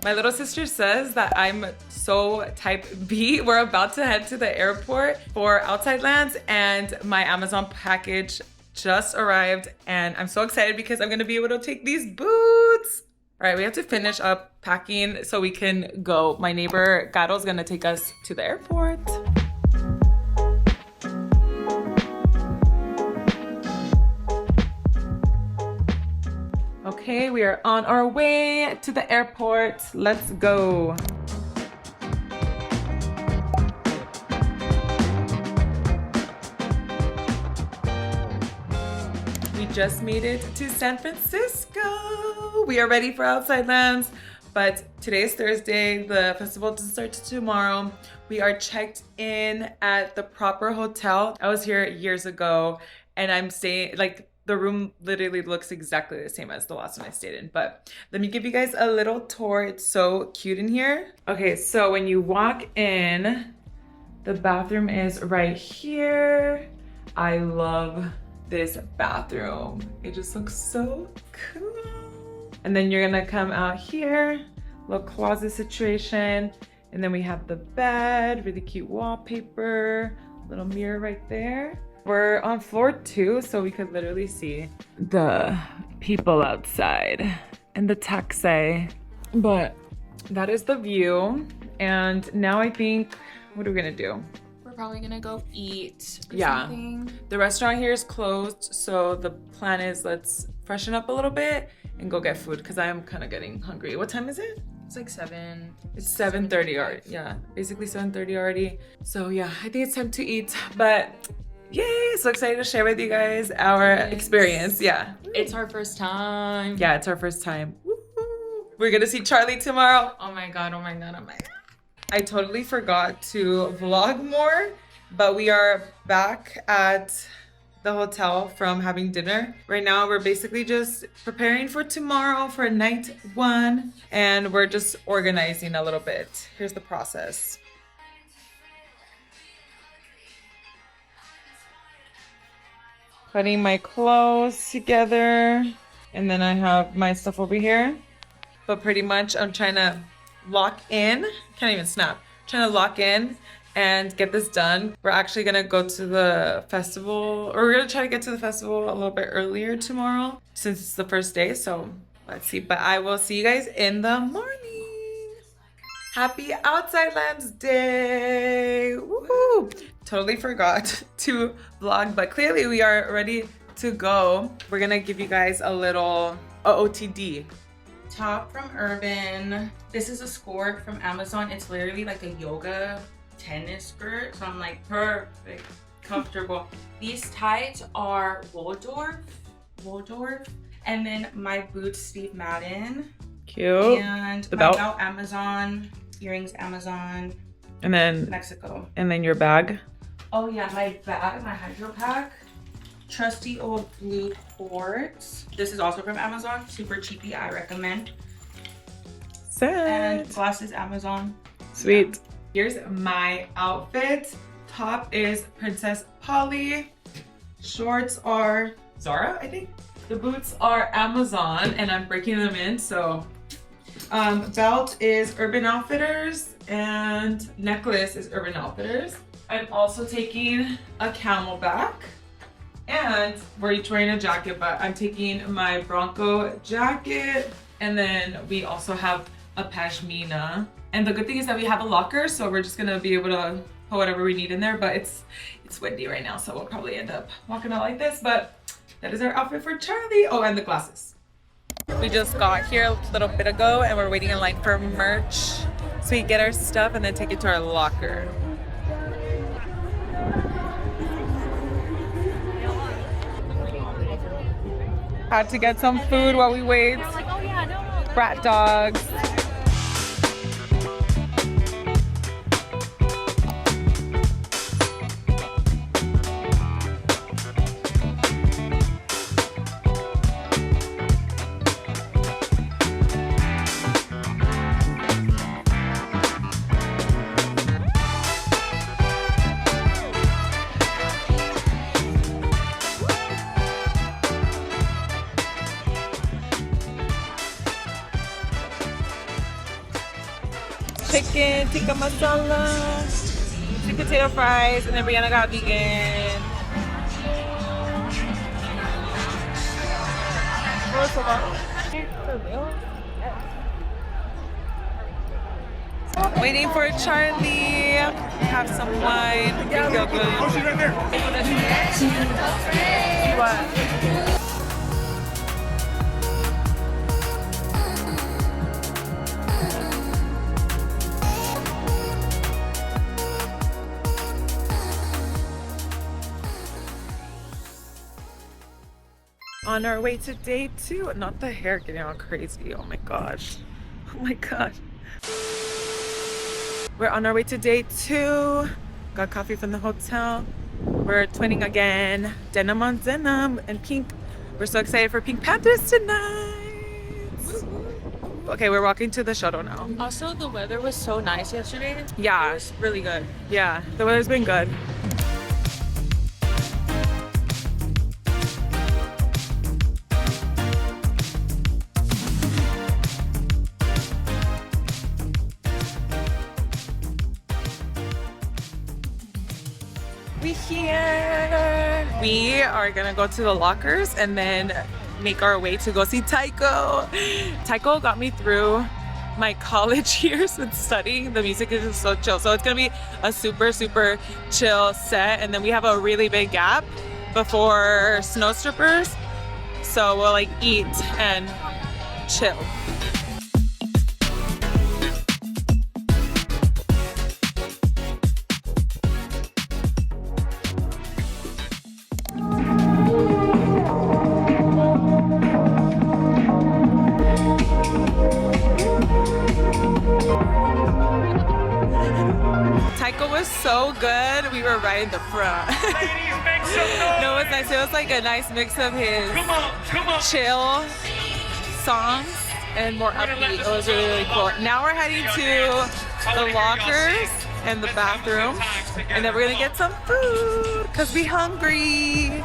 My little sister says that I'm so type B. We're about to head to the airport for Outside Lands and my Amazon package just arrived and I'm so excited because I'm gonna be able to take these boots. All right, we have to finish up packing so we can go. My neighbor Garo's gonna take us to the airport. Okay, we are on our way to the airport. Let's go. We just made it to San Francisco. We are ready for Outside Lands, but today is Thursday. The festival doesn't start till tomorrow. We are checked in at the proper hotel. I was here years ago and I'm staying, like, the room literally looks exactly the same as the last one I stayed in, but let me give you guys a little tour. It's so cute in here. Okay, so when you walk in, the bathroom is right here. I love this bathroom. It just looks so cool. And then you're gonna come out here, little closet situation. And then we have the bed, really cute wallpaper, little mirror right there. We're on floor 2, so we could literally see the people outside and the taxi. But that is the view. And now I think, what are we gonna do? We're probably gonna go eat or Yeah. something. The restaurant here is closed, so the plan is let's freshen up a little bit and go get food because I am kind of getting hungry. What time is it? It's like 7. It's 7:30 already. Yeah, basically 7:30 already. So yeah, I think it's time to eat. But yay! So excited to share with you guys our experience. Yeah. It's our first time. Yeah, it's our first time. Woo-hoo. We're gonna see Charlie tomorrow. Oh my god, oh my god, oh my god. I totally forgot to vlog more, but we are back at the hotel from having dinner. Right now, we're basically just preparing for tomorrow for night 1, and we're just organizing a little bit. Here's the process. Putting my clothes together, and then I have my stuff over here. But pretty much I'm trying to lock in, can't even snap, trying to lock in and get this done. We're actually gonna go to the festival, or we're gonna try to get to the festival a little bit earlier tomorrow since it's the first day, so let's see. But I will see you guys in the morning. Happy Outside Lands Day! Woohoo! Totally forgot to vlog, but clearly we are ready to go. We're gonna give you guys a little OOTD. Top from Urban. This is a skirt from Amazon. It's literally like a yoga tennis skirt. So I'm like, perfect, comfortable. These tights are Waldorf. And then my boots, Steve Madden. Cute. And the my belt, Amazon. Earrings, Amazon. and then Mexico. And then your bag. Oh yeah, my bag, my hydro pack. Trusty old blue quartz. This is also from Amazon. Super cheapy, I recommend. And Set. glasses, Amazon. Sweet. Here's my outfit. Top is Princess Polly. Shorts are Zara, I think. The boots are Amazon, and I'm breaking them in, so. Belt is Urban Outfitters, and necklace is Urban Outfitters. I'm also taking a camelback, and we're each wearing a jacket, but I'm taking my Bronco jacket, and then we also have a pashmina. And the good thing is that we have a locker, so we're just gonna be able to put whatever we need in there, but it's windy right now, so we'll probably end up walking out like this, but that is our outfit for Charlie. Oh, and the glasses. We just got here a little bit ago, and we're waiting in line for merch, so we get our stuff and then take it to our locker. Had to get some food while we wait. Brat dogs. chicken tikka masala, sweet potato fries, and then Brianna got vegan. Waiting for Charlie. Have some wine. We feel good. Oh, she's right there. What? On our way to day 2. Not the hair getting all crazy. Oh my gosh. Oh my gosh. We're on our way to day 2. Got coffee from the hotel. We're twinning again. Denim on denim and pink. We're so excited for Pink Panthers tonight. Okay, we're walking to the shuttle now. Also, the weather was so nice yesterday. Yeah. It was really good. Yeah, the weather's been good. We here. We are gonna go to the lockers and then make our way to go see Taiko. Taiko got me through my college years with studying. The music is just so chill. So it's gonna be a super, super chill set. And then we have a really big gap before Snow Strippers. So we'll like eat and chill. Taiko was so good. We were right in the front. No, it was nice. It was like a nice mix of his chill songs and more upbeat. It was really, really cool. Now we're heading to the lockers and the bathroom, and then we're gonna get some food because we hungry.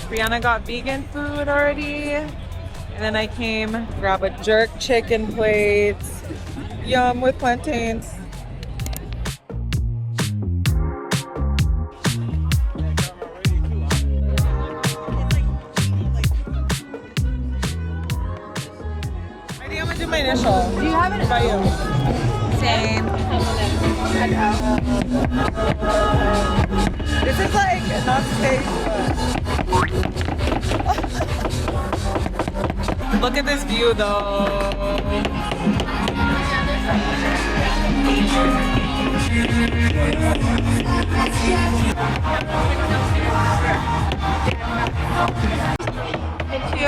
Brianna got vegan food already. And then I came, grab a jerk chicken plate. Yum, with plantains. I think I'm gonna do my initial. Do you have it? By you. Same. This is like not safe, but look at this view though. Thank you.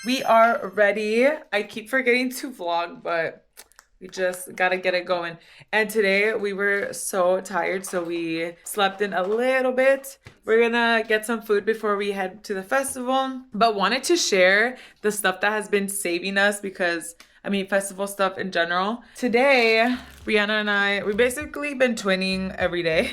We are ready. I keep forgetting to vlog, but we just gotta get it going. And today we were so tired, so we slept in a little bit. We're gonna get some food before we head to the festival, but wanted to share the stuff that has been saving us because, I mean, festival stuff in general. Today, Brianna and I, we basically been twinning every day.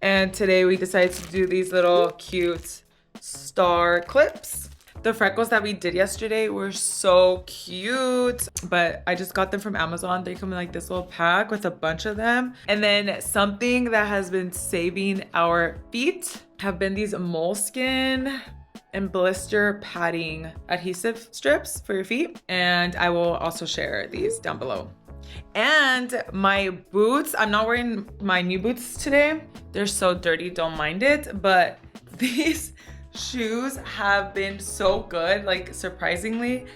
And today we decided to do these little cute star clips. The freckles that we did yesterday were so cute, but I just got them from Amazon. They come in like this little pack with a bunch of them. And then something that has been saving our feet have been these moleskin and blister padding adhesive strips for your feet. And I will also share these down below. And my boots, I'm not wearing my new boots today. They're so dirty, don't mind it, but these shoes have been so good. Like, surprisingly,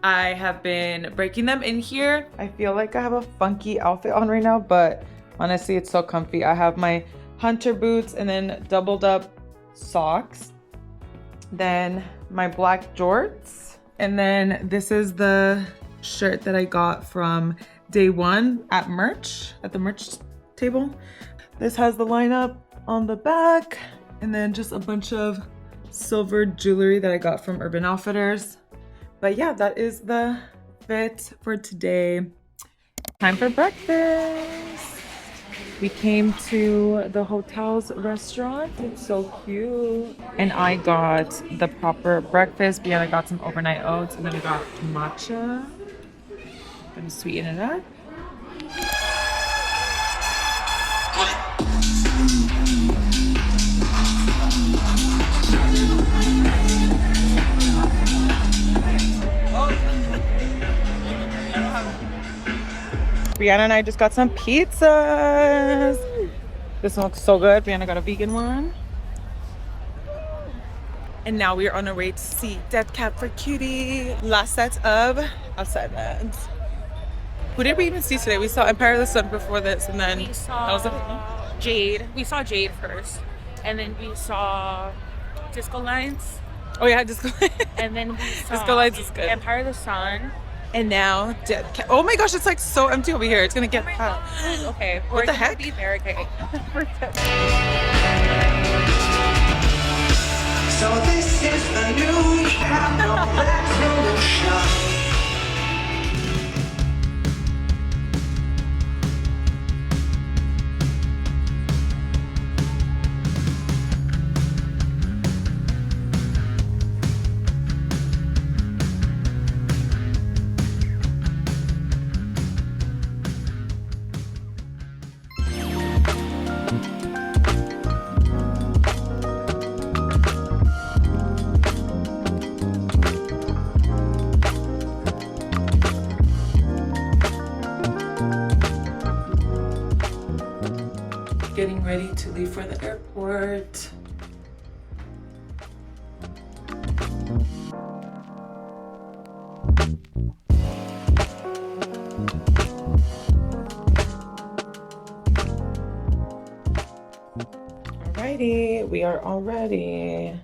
I have been breaking them in here. I feel like I have a funky outfit on right now, but honestly, it's so comfy. I have my hunter boots and then doubled up socks, then my black jorts, and then this is the shirt that I got from day 1 at the merch table. This has the lineup on the back and then just a bunch of silver jewelry that I got from Urban Outfitters. But yeah, that is the fit for today. Time for breakfast. We came to the hotel's restaurant. It's so cute. And I got the proper breakfast. Brianna got some overnight oats, and then we got matcha. Gonna sweeten it up. Brianna and I just got some pizzas. This one looks so good. Brianna got a vegan one. And now we are on our way to see Dead Cat for Cutie. Last set of Outside Lands. Who did we even see today? We saw Empire of the Sun before this, and then we saw Jade. We saw Jade first, and then we saw Disco Lines. Oh yeah, Disco Lines. And then we saw Disco Lines is good. Empire of the Sun. And now Dead Cat. Oh my gosh, it's like so empty over here. It's gonna get hot. Okay, What the heck? Be barricade. So this is the new revolution. Getting ready to leave for the airport. Alrighty, we are all ready.